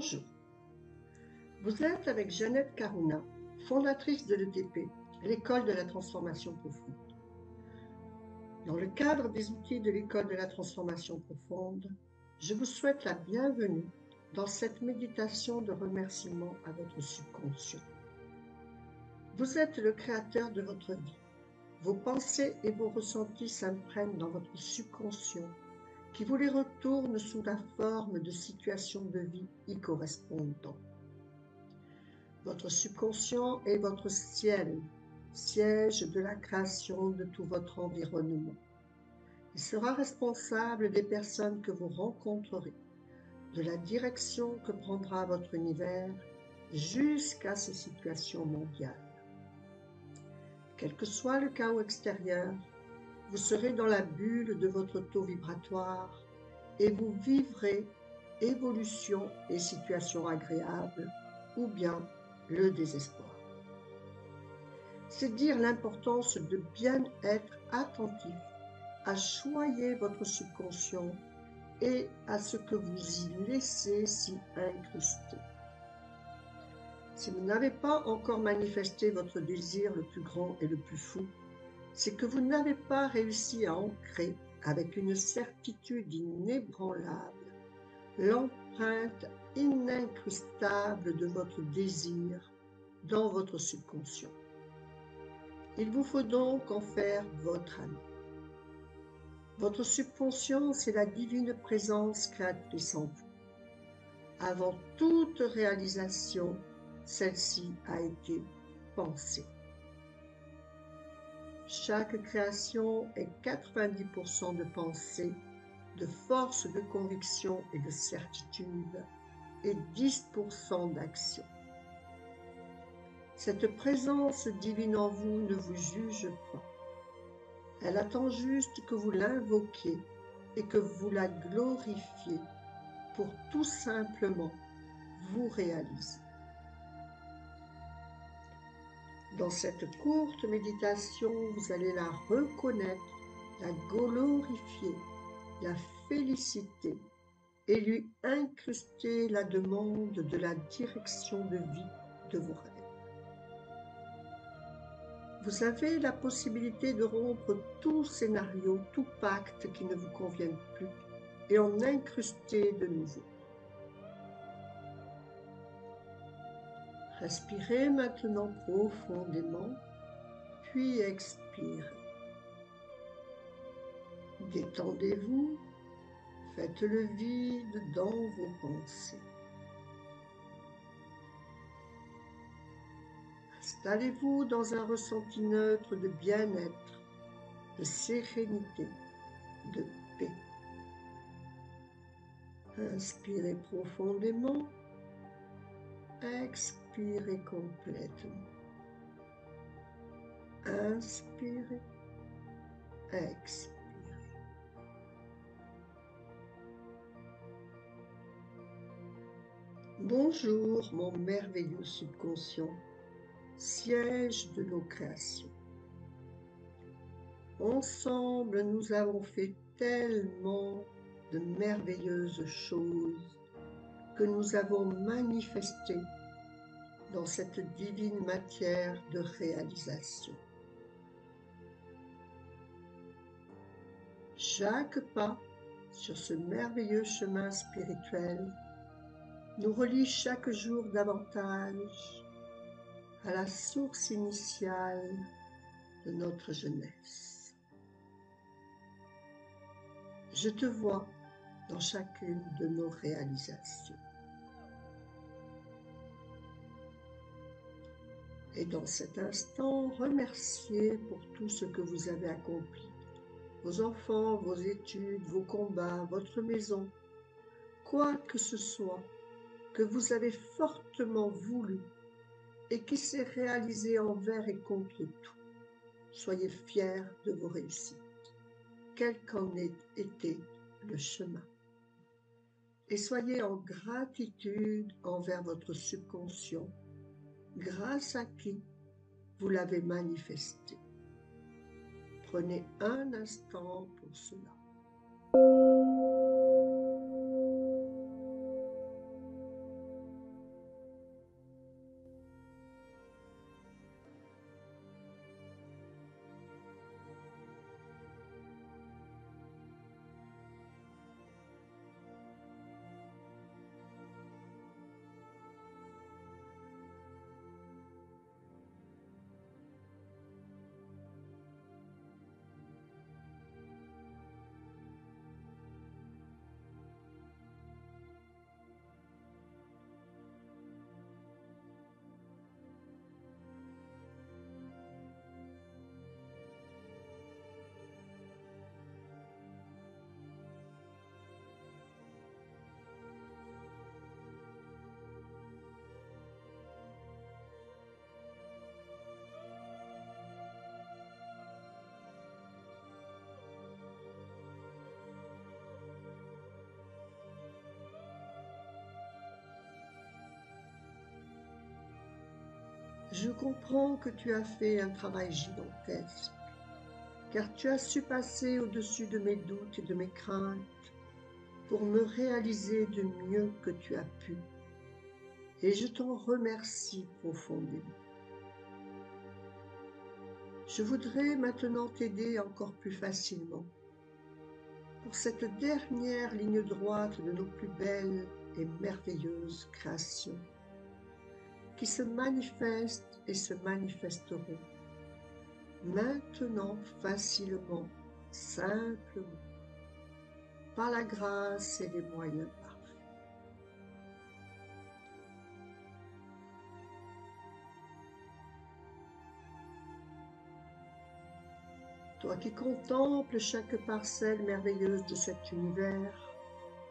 Bonjour, vous êtes avec Jeannette Karuna, fondatrice de l'ETP, l'École de la Transformation Profonde. Dans le cadre des outils de l'École de la Transformation Profonde, je vous souhaite la bienvenue dans cette méditation de remerciement à votre subconscient. Vous êtes le créateur de votre vie. Vos pensées et vos ressentis s'imprègnent dans votre subconscient qui vous les retourne sous la forme de situations de vie y correspondant. Votre subconscient est votre ciel, siège de la création de tout votre environnement. Il sera responsable des personnes que vous rencontrerez, de la direction que prendra votre univers jusqu'à ces situations mondiales. Quel que soit le chaos extérieur, vous serez dans la bulle de votre taux vibratoire et vous vivrez évolution et situations agréables ou bien le désespoir. C'est dire l'importance de bien être attentif à choyer votre subconscient et à ce que vous y laissez s'y incruster. Si vous n'avez pas encore manifesté votre désir le plus grand et le plus fou, c'est que vous n'avez pas réussi à ancrer avec une certitude inébranlable l'empreinte inimcrustable de votre désir dans votre subconscient. Il vous faut donc en faire votre ami. Votre subconscient, c'est la divine présence créatrice en vous. Avant toute réalisation, celle-ci a été pensée. Chaque création est 90% de pensée, de force de conviction et de certitude, et 10% d'action. Cette présence divine en vous ne vous juge pas. Elle attend juste que vous l'invoquiez et que vous la glorifiez pour tout simplement vous réaliser. Dans cette courte méditation, vous allez la reconnaître, la glorifier, la féliciter et lui incruster la demande de la direction de vie de vos rêves. Vous avez la possibilité de rompre tout scénario, tout pacte qui ne vous convienne plus et en incruster de nouveau. Respirez maintenant profondément, puis expirez. Détendez-vous, faites le vide dans vos pensées. Installez-vous dans un ressenti neutre de bien-être, de sérénité, de paix. Inspirez profondément, expirez complètement. Inspirez, expirez. Bonjour mon merveilleux subconscient, siège de nos créations. Ensemble, nous avons fait tellement de merveilleuses choses que nous avons manifestées dans cette divine matière de réalisation. Chaque pas sur ce merveilleux chemin spirituel nous relie chaque jour davantage à la source initiale de notre jeunesse. Je te vois dans chacune de nos réalisations. Et dans cet instant, remerciez pour tout ce que vous avez accompli. Vos enfants, vos études, vos combats, votre maison, quoi que ce soit que vous avez fortement voulu et qui s'est réalisé envers et contre tout. Soyez fiers de vos réussites, quel qu'en ait été le chemin. Et soyez en gratitude envers votre subconscient, grâce à qui vous l'avez manifesté. Prenez un instant pour cela. Je comprends que tu as fait un travail gigantesque, car tu as su passer au-dessus de mes doutes et de mes craintes pour me réaliser du mieux que tu as pu, et je t'en remercie profondément. Je voudrais maintenant t'aider encore plus facilement pour cette dernière ligne droite de nos plus belles et merveilleuses créations, qui se manifestent et se manifesteront maintenant facilement, simplement, par la grâce et les moyens parfaits. Toi qui contemples chaque parcelle merveilleuse de cet univers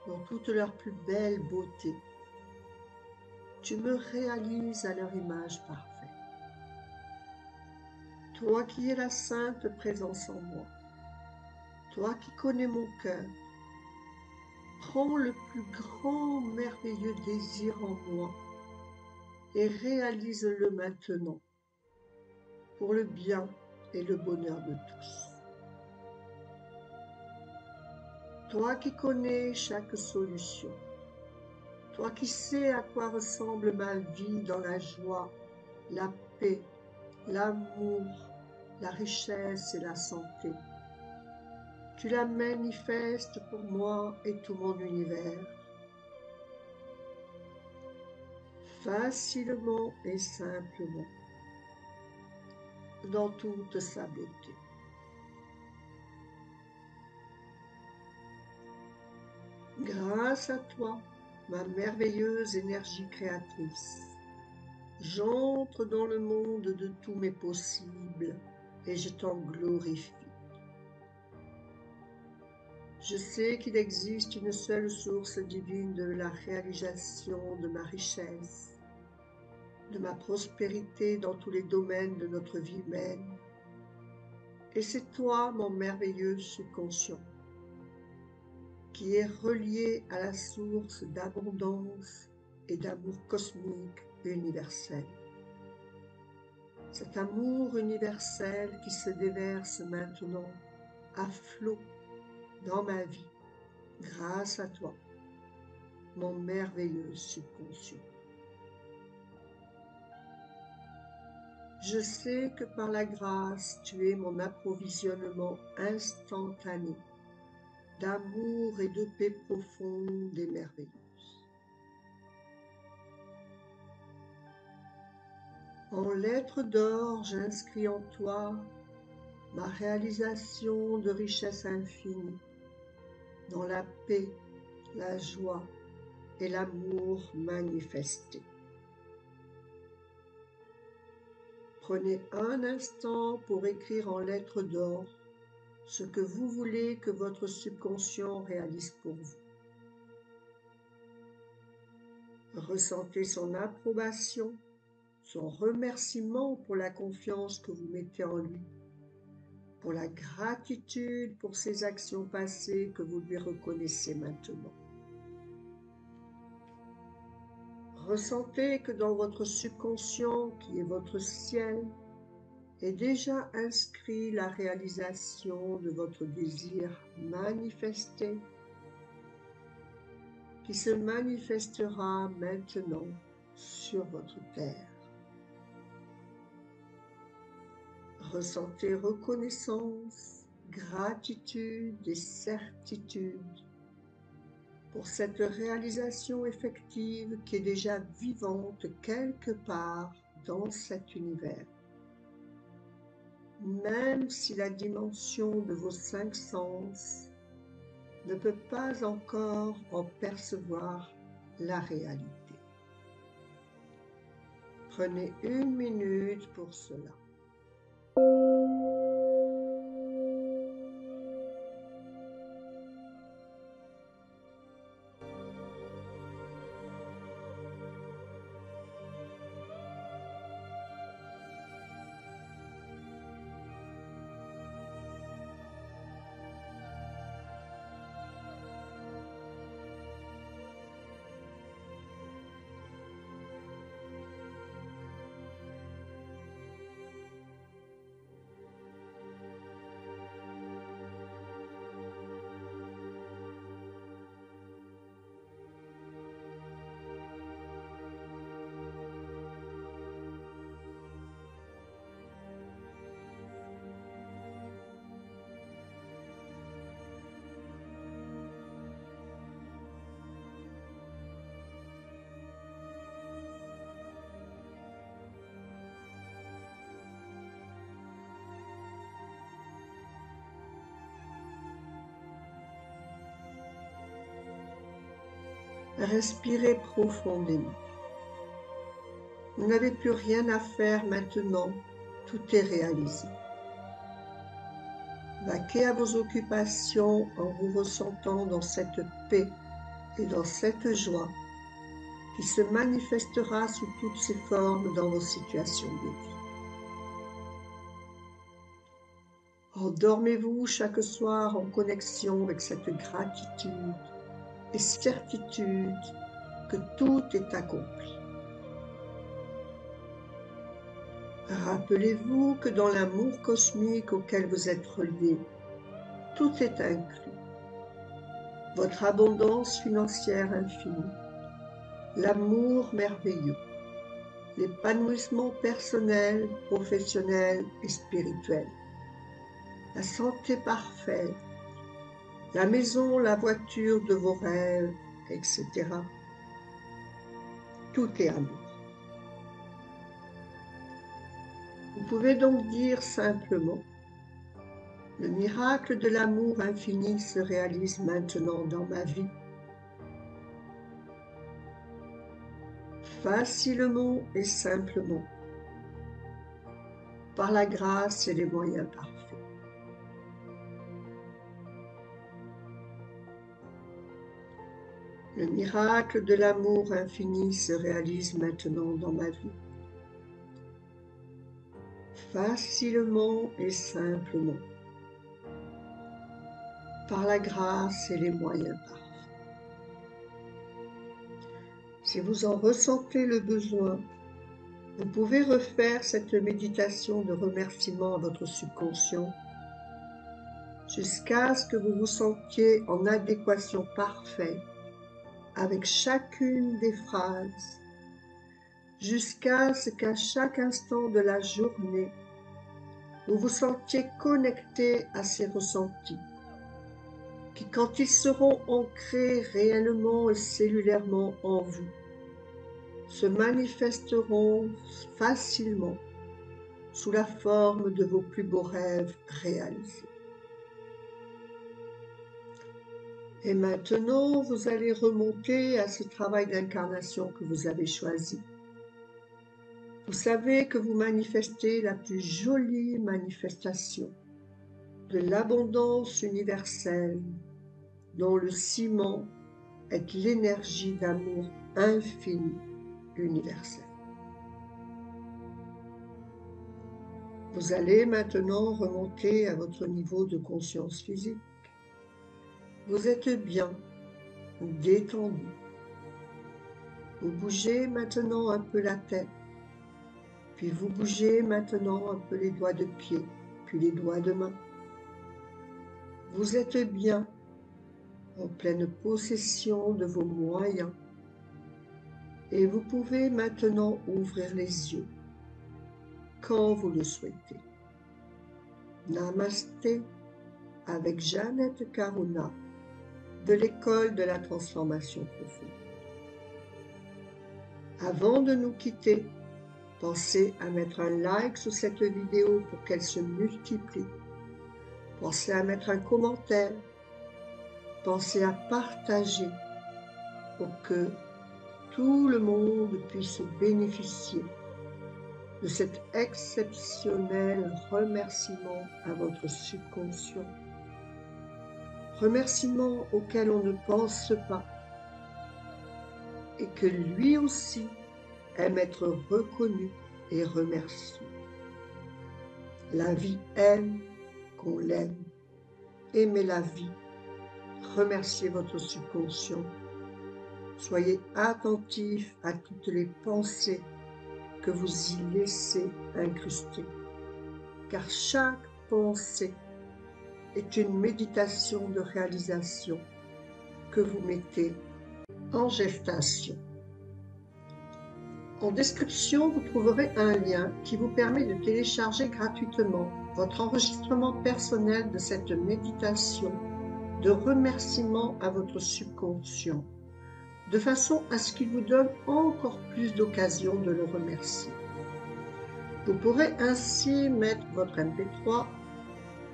dans toute leur plus belle beauté, tu me réalises à leur image parfaite. Toi qui es la sainte présence en moi, toi qui connais mon cœur, prends le plus grand merveilleux désir en moi et réalise-le maintenant pour le bien et le bonheur de tous. Toi qui connais chaque solution, toi qui sais à quoi ressemble ma vie dans la joie, la paix, l'amour, la richesse et la santé, tu la manifestes pour moi et tout mon univers, facilement et simplement, dans toute sa beauté. Grâce à toi, ma merveilleuse énergie créatrice, j'entre dans le monde de tous mes possibles et je t'en glorifie. Je sais qu'il existe une seule source divine de la réalisation de ma richesse, de ma prospérité dans tous les domaines de notre vie humaine. Et c'est toi, mon merveilleux subconscient, qui est relié à la source d'abondance et d'amour cosmique universel. Cet amour universel qui se déverse maintenant à flot dans ma vie, grâce à toi, mon merveilleux subconscient. Je sais que par la grâce, tu es mon approvisionnement instantané d'amour et de paix profonde et merveilleuse. En lettres d'or, j'inscris en toi ma réalisation de richesse infinie, dans la paix, la joie et l'amour manifestés. Prenez un instant pour écrire en lettres d'or ce que vous voulez que votre subconscient réalise pour vous. Ressentez son approbation, son remerciement pour la confiance que vous mettez en lui, pour la gratitude pour ses actions passées que vous lui reconnaissez maintenant. Ressentez que dans votre subconscient, qui est votre ciel, est déjà inscrit la réalisation de votre désir manifesté, qui se manifestera maintenant sur votre terre. Ressentez reconnaissance, gratitude et certitude pour cette réalisation effective qui est déjà vivante quelque part dans cet univers. Même si la dimension de vos 5 sens ne peut pas encore en percevoir la réalité. Prenez 1 minute pour cela. Respirez profondément. Vous n'avez plus rien à faire maintenant, tout est réalisé. Vaquez à vos occupations en vous ressentant dans cette paix et dans cette joie qui se manifestera sous toutes ses formes dans vos situations de vie. Endormez-vous chaque soir en connexion avec cette gratitude et certitude que tout est accompli. Rappelez-vous que dans l'amour cosmique auquel vous êtes reliés, tout est inclus. Votre abondance financière infinie, l'amour merveilleux, l'épanouissement personnel, professionnel et spirituel, la santé parfaite, la maison, la voiture de vos rêves, etc. Tout est amour. Vous pouvez donc dire simplement: le miracle de l'amour infini se réalise maintenant dans ma vie. Facilement et simplement, par la grâce et les moyens parfaits. Le miracle de l'amour infini se réalise maintenant dans ma vie. Facilement et simplement, par la grâce et les moyens parfaits. Si vous en ressentez le besoin, vous pouvez refaire cette méditation de remerciement à votre subconscient jusqu'à ce que vous vous sentiez en adéquation parfaite avec chacune des phrases, jusqu'à ce qu'à chaque instant de la journée, vous vous sentiez connecté à ces ressentis, qui, quand ils seront ancrés réellement et cellulairement en vous, se manifesteront facilement sous la forme de vos plus beaux rêves réalisés. Et maintenant, vous allez remonter à ce travail d'incarnation que vous avez choisi. Vous savez que vous manifestez la plus jolie manifestation de l'abondance universelle, dont le ciment est l'énergie d'amour infini universel. Vous allez maintenant remonter à votre niveau de conscience physique. Vous êtes bien, détendu. Vous bougez maintenant un peu la tête, puis vous bougez maintenant un peu les doigts de pied, puis les doigts de main. Vous êtes bien, en pleine possession de vos moyens, et vous pouvez maintenant ouvrir les yeux quand vous le souhaitez. Namasté avec Jeannette Karuna de l'école de la transformation profonde. Avant de nous quitter, pensez à mettre un like sur cette vidéo pour qu'elle se multiplie. Pensez à mettre un commentaire. Pensez à partager pour que tout le monde puisse bénéficier de cet exceptionnel remerciement à votre subconscient. Remerciement auquel on ne pense pas et que lui aussi aime être reconnu et remercié. La vie aime qu'on l'aime. Aimez la vie. Remerciez votre subconscient. Soyez attentif à toutes les pensées que vous y laissez incruster, car chaque pensée est une méditation de réalisation que vous mettez en gestation. En description, vous trouverez un lien qui vous permet de télécharger gratuitement votre enregistrement personnel de cette méditation de remerciement à votre subconscient, de façon à ce qu'il vous donne encore plus d'occasions de le remercier. Vous pourrez ainsi mettre votre MP3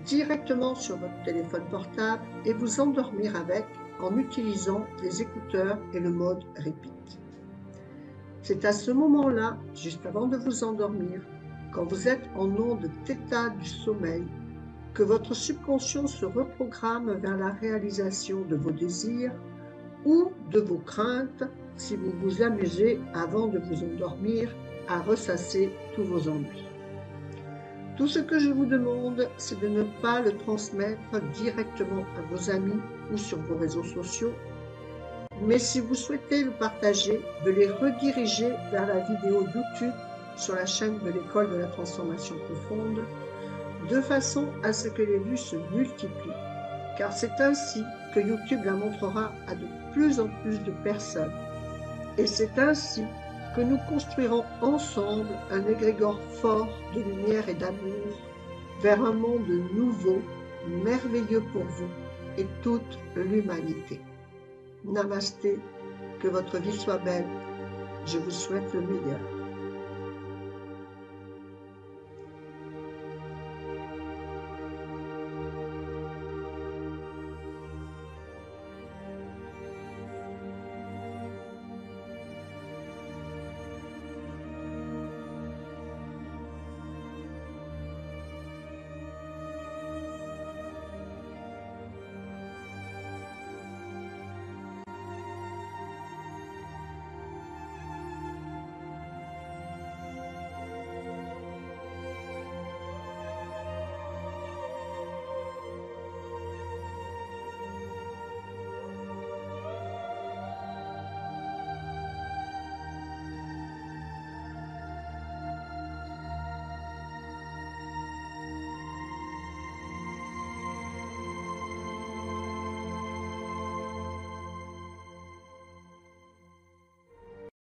directement sur votre téléphone portable et vous endormir avec en utilisant les écouteurs et le mode repeat. C'est à ce moment-là, juste avant de vous endormir, quand vous êtes en onde θ du sommeil, que votre subconscient se reprogramme vers la réalisation de vos désirs ou de vos craintes si vous vous amusez avant de vous endormir à ressasser tous vos ennuis. Tout ce que je vous demande, c'est de ne pas le transmettre directement à vos amis ou sur vos réseaux sociaux, mais si vous souhaitez le partager, de les rediriger vers la vidéo YouTube sur la chaîne de l'École de la Transformation Profonde, de façon à ce que les vues se multiplient, car c'est ainsi que YouTube la montrera à de plus en plus de personnes. Et c'est ainsi que nous construirons ensemble un égrégore fort de lumière et d'amour vers un monde nouveau, merveilleux pour vous et toute l'humanité. Namasté, que votre vie soit belle. Je vous souhaite le meilleur.